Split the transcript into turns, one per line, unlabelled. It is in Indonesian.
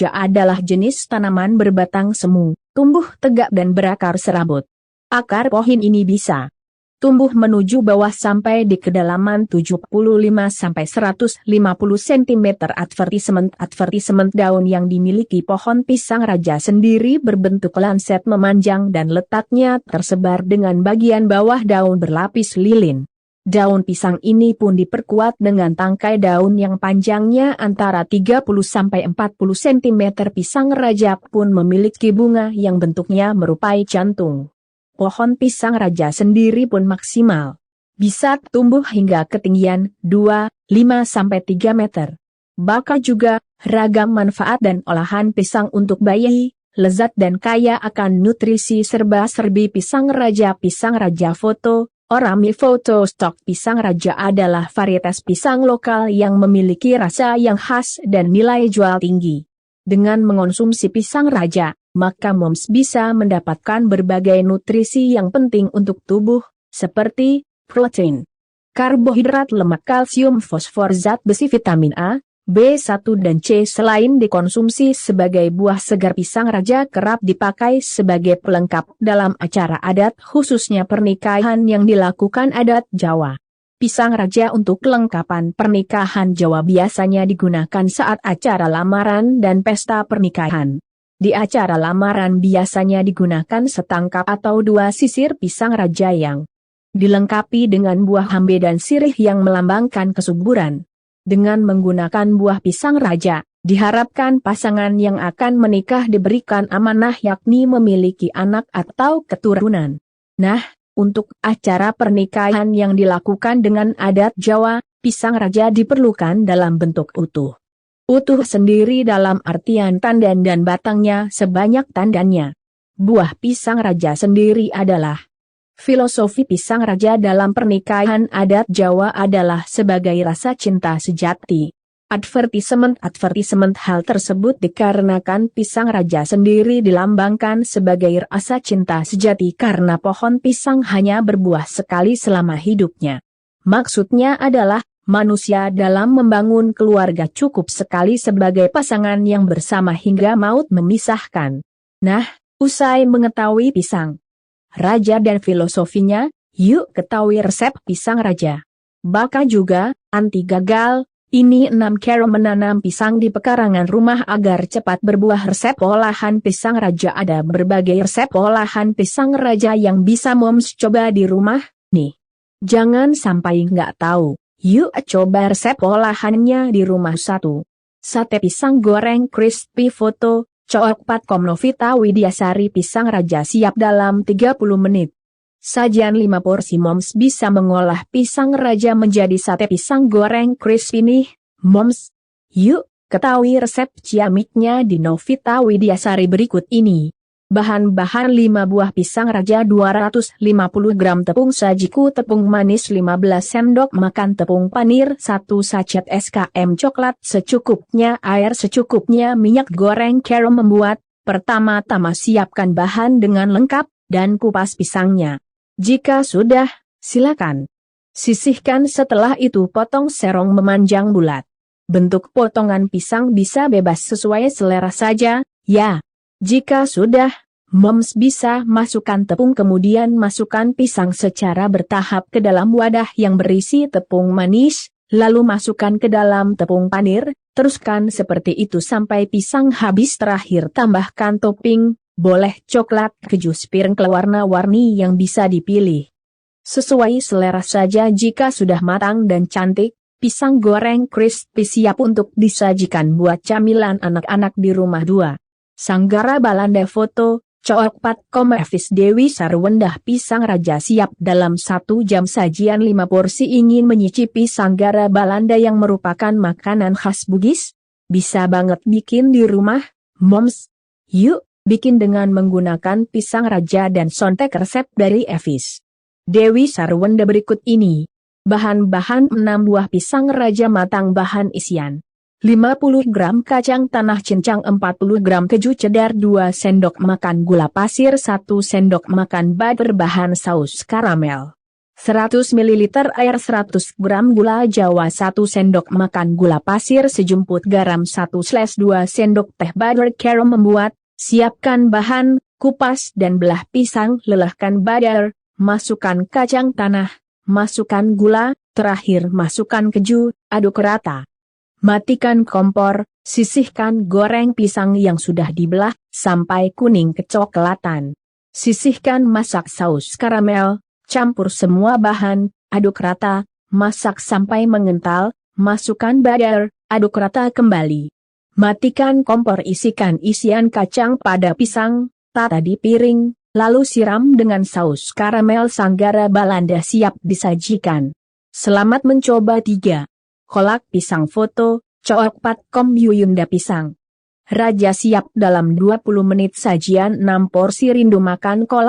adalah jenis tanaman berbatang semu, tumbuh tegak dan berakar serabut. Akar pohon ini bisa tumbuh menuju bawah sampai di kedalaman 75-150 cm. Advertisement daun yang dimiliki pohon pisang raja sendiri berbentuk lanset memanjang dan letaknya tersebar dengan bagian bawah daun berlapis lilin. Daun pisang ini pun diperkuat dengan tangkai daun yang panjangnya antara 30-40 cm. Pisang raja pun memiliki bunga yang bentuknya menyerupai jantung. Pohon pisang raja sendiri pun maksimal bisa tumbuh hingga ketinggian 2,5-3 meter. Bakal juga ragam manfaat dan olahan pisang untuk bayi, lezat dan kaya akan nutrisi serba-serbi pisang raja. Pisang raja foto, Orami foto stok pisang raja adalah varietas pisang lokal yang memiliki rasa yang khas dan nilai jual tinggi. Dengan mengonsumsi pisang raja, maka moms bisa mendapatkan berbagai nutrisi yang penting untuk tubuh, seperti protein, karbohidrat, lemak, kalsium, fosfor, zat besi, vitamin A, B1 dan C. Selain dikonsumsi sebagai buah segar, pisang raja kerap dipakai sebagai pelengkap dalam acara adat, khususnya pernikahan yang dilakukan adat Jawa. Pisang raja untuk kelengkapan pernikahan Jawa biasanya digunakan saat acara lamaran dan pesta pernikahan. Di acara lamaran biasanya digunakan setangkap atau 2 sisir pisang raja yang dilengkapi dengan buah hambe dan sirih yang melambangkan kesuburan. Dengan menggunakan buah pisang raja, diharapkan pasangan yang akan menikah diberikan amanah, yakni memiliki anak atau keturunan. Nah, untuk acara pernikahan yang dilakukan dengan adat Jawa, pisang raja diperlukan dalam bentuk utuh. Utuh sendiri dalam artian tandan dan batangnya sebanyak tandannya. Buah pisang raja sendiri adalah filosofi pisang raja dalam pernikahan adat Jawa adalah sebagai rasa cinta sejati. Advertisement hal tersebut dikarenakan pisang raja sendiri dilambangkan sebagai rasa cinta sejati karena pohon pisang hanya berbuah sekali selama hidupnya. Maksudnya adalah, manusia dalam membangun keluarga cukup sekali sebagai pasangan yang bersama hingga maut memisahkan. Nah, usai mengetahui pisang raja dan filosofinya, yuk ketahui resep pisang raja. Baka juga, anti gagal. Ini 6 cara menanam pisang di pekarangan rumah agar cepat berbuah. Resep olahan pisang raja. Ada berbagai resep olahan pisang raja yang bisa moms coba di rumah, nih. Jangan sampai nggak tahu, yuk coba resep olahannya di rumah. 1. Sate pisang goreng crispy foto, Cookpat.com. Novita Widiasari. Pisang raja siap dalam 30 menit. Sajian 5 porsi. Moms bisa mengolah pisang raja menjadi sate pisang goreng crispy nih, moms. Yuk, ketahui resep ciamiknya di Novita Widiasari berikut ini. Bahan-bahan: 5 buah pisang raja, 250 gram tepung sajiku, tepung manis 15 sendok makan, tepung panir 1 sachet, SKM coklat secukupnya, air secukupnya, minyak goreng. Cara membuat: pertama-tama siapkan bahan dengan lengkap, dan kupas pisangnya. Jika sudah, silakan sisihkan. Setelah itu potong serong memanjang bulat. Bentuk potongan pisang bisa bebas sesuai selera saja, ya. Jika sudah, moms bisa masukkan tepung, kemudian masukkan pisang secara bertahap ke dalam wadah yang berisi tepung manis, lalu masukkan ke dalam tepung panir, teruskan seperti itu sampai pisang habis. Terakhir tambahkan topping, boleh coklat, keju, sprinkle warna-warni yang bisa dipilih sesuai selera saja. Jika sudah matang dan cantik, pisang goreng crispy siap untuk disajikan buat camilan anak-anak di rumah. 2. Sanggara Balanda foto, Cookpat.com. Evis Dewi Sarwendah. Pisang raja siap dalam 1 jam. Sajian 5 porsi. Ingin menyicipi sanggara Balanda yang merupakan makanan khas Bugis? Bisa banget bikin di rumah, moms. Yuk bikin dengan menggunakan pisang raja dan sontek resep dari Evis Dewi Sarwenda berikut ini. Bahan-bahan: 6 buah pisang raja matang. Bahan isian: 50 gram kacang tanah cincang, 40 gram keju cheddar, 2 sendok makan gula pasir, 1 sendok makan butter. Bahan: saus karamel 100 ml air, 100 gram gula jawa, 1 sendok makan gula pasir, sejumput garam, 1/2 sendok teh butter caram. Membuat, siapkan bahan, kupas dan belah pisang, lelehkan butter, masukkan kacang tanah, masukkan gula, terakhir masukkan keju, aduk rata. Matikan kompor, sisihkan goreng pisang yang sudah dibelah, sampai kuning kecoklatan. Sisihkan masak saus karamel. Campur semua bahan, aduk rata, masak sampai mengental, masukkan butter, aduk rata kembali. Matikan kompor, isikan isian kacang pada pisang, tata di piring, lalu siram dengan saus karamel. Sanggara Balanda siap disajikan. Selamat mencoba. 3. Kolak pisang foto, Cookpad.com. Yuyunda pisang Raja siap dalam 20 menit. Sajian 6 porsi. Rindu makan kolak